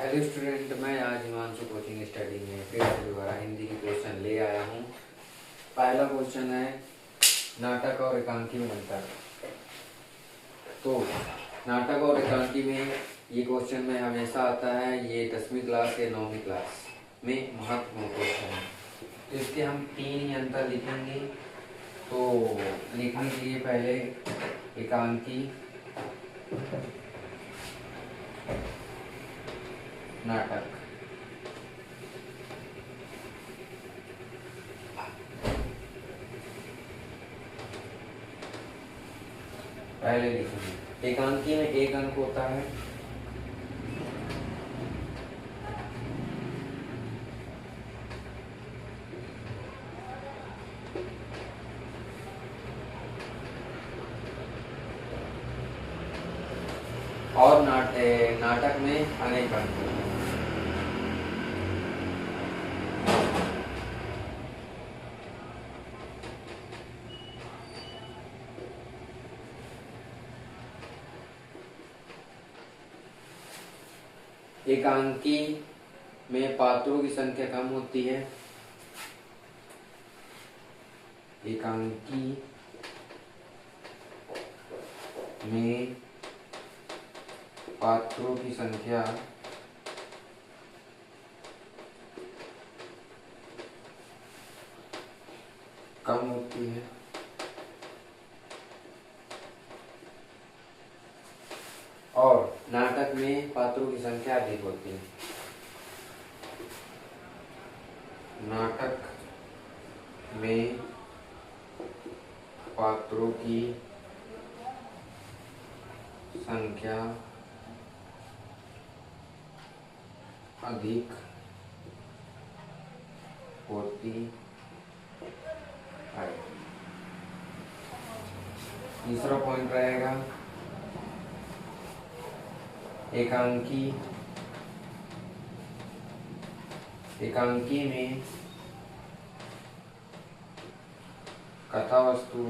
Hello student, मैं आज Himanshu coaching study में फिर से दोबारा हिंदी की क्वेश्चन ले आया हूँ। पहला क्वेश्चन है नाटक और एकांकी में अंतर। तो नाटक और एकांकी में ये क्वेश्चन में हमेशा आता है। ये 10वीं क्लास या 9वीं क्लास में महत्वपूर्ण क्वेश्चन है। तो इसके हम 3 ही अंतर लिखेंगे। तो लिखने के लिए पहले एकांकी, नाटक। पहले लिखेंगे एकांकी में एक अंक होता है और नाटक में अनेक अंक होते हैं। एकांकी में पात्रों की संख्या कम होती है। एकांकी में पात्रों की संख्या कम होती है और नाटक में पात्रों की संख्या अधिक होती है। नाटक में पात्रों की संख्या अधिक होती है। तीसरा पॉइंट रहेगा एकांकी में कथा वस्तु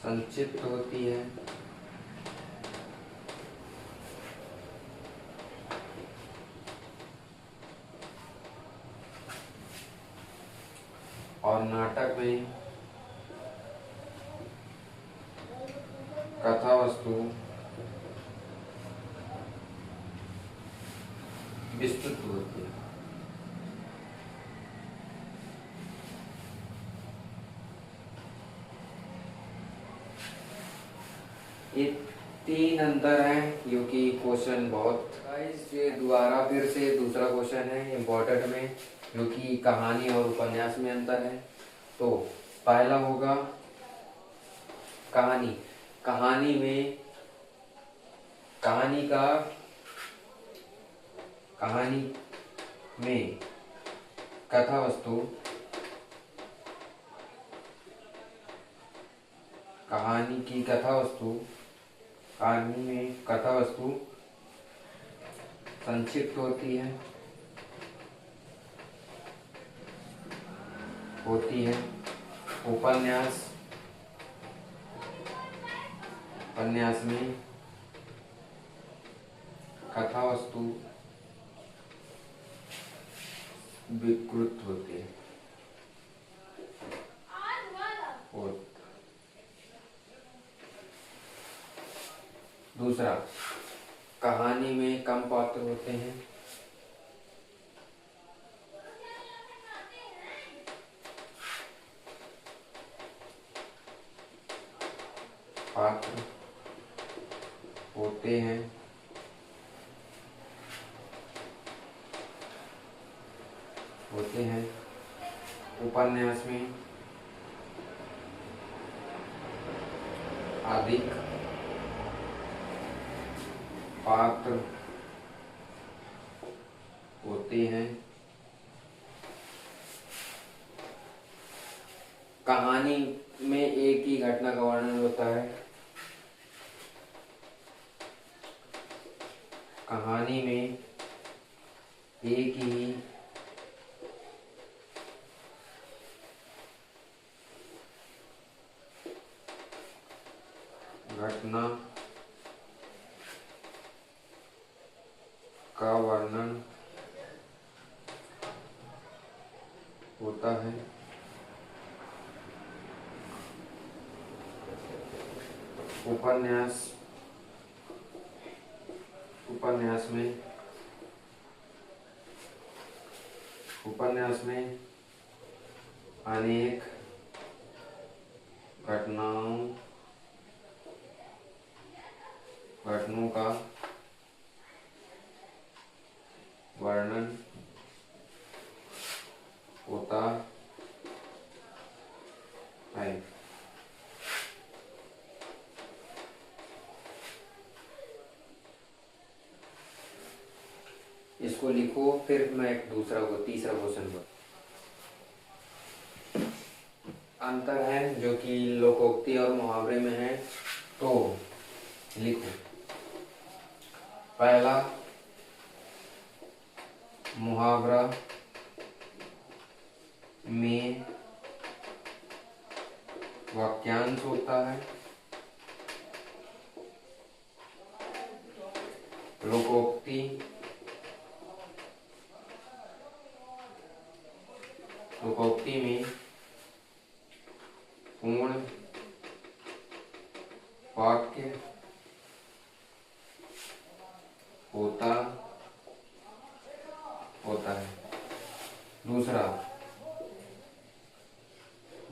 संक्षिप्त होती है और नाटक में कथा वस्तु विस्तृत होती है। ये 3 अंतर हैं क्योंकि क्वेश्चन बहुत ये दोबारा फिर से दूसरा क्वेश्चन है इम्पोर्टेंट में, क्योंकि कहानी और उपन्यास में अंतर है। तो पहला होगा कहानी। कहानी में कथा वस्तु कहानी में कथा वस्तु संक्षिप्त होती है। उपन्यास में कथा वस्तु विकृत होती है। दूसरा, कहानी में कम पात्र होते हैं। पात्र होते हैं उपन्यास में अधिक पात्र होते हैं। कहानी में एक ही घटना का वर्णन होता है। कहानी में एक ही घटना का वर्णन होता है। उपन्यास में अनेक घटनाओं का वर्णन होता है। इसको लिखो, फिर मैं एक तीसरा क्वेश्चन पर अंतर है जो कि लोकोक्ति और मुहावरे में है, तो लिखो। पहला, मुहावरा में वाक्यांश होता है, लोकोक्ति में पूर्ण वाक्य होता है। दूसरा,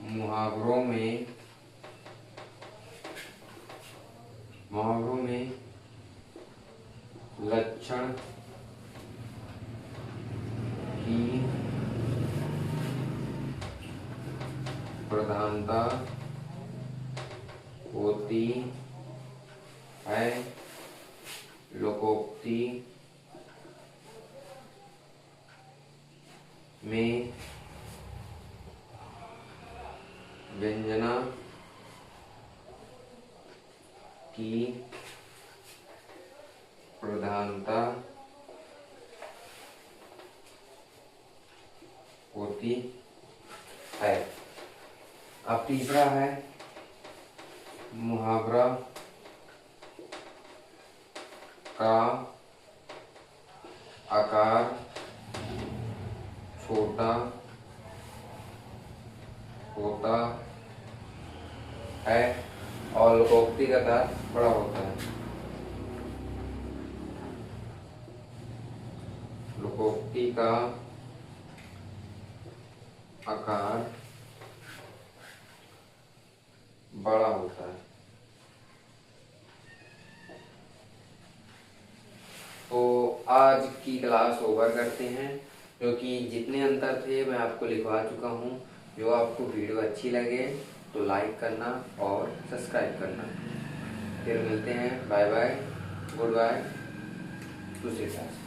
मुहावरों में लक्षण की प्रधानता होती है। लोकोक्ति में व्यंजना की प्रधानता होती है। अब तीसरा है, मुहावरा का आकार छोटा होता है और लोकोक्ति का आकार बड़ा होता है। लोकोक्ति का आकार बड़ा होता है। तो आज की क्लास ओवर करते हैं, जो कि जितने अंतर थे मैं आपको लिखवा चुका हूँ। जो आपको वीडियो अच्छी लगे तो लाइक करना और सब्सक्राइब करना। फिर मिलते हैं। बाय बाय, गुड बाय, दूसरी क्लास।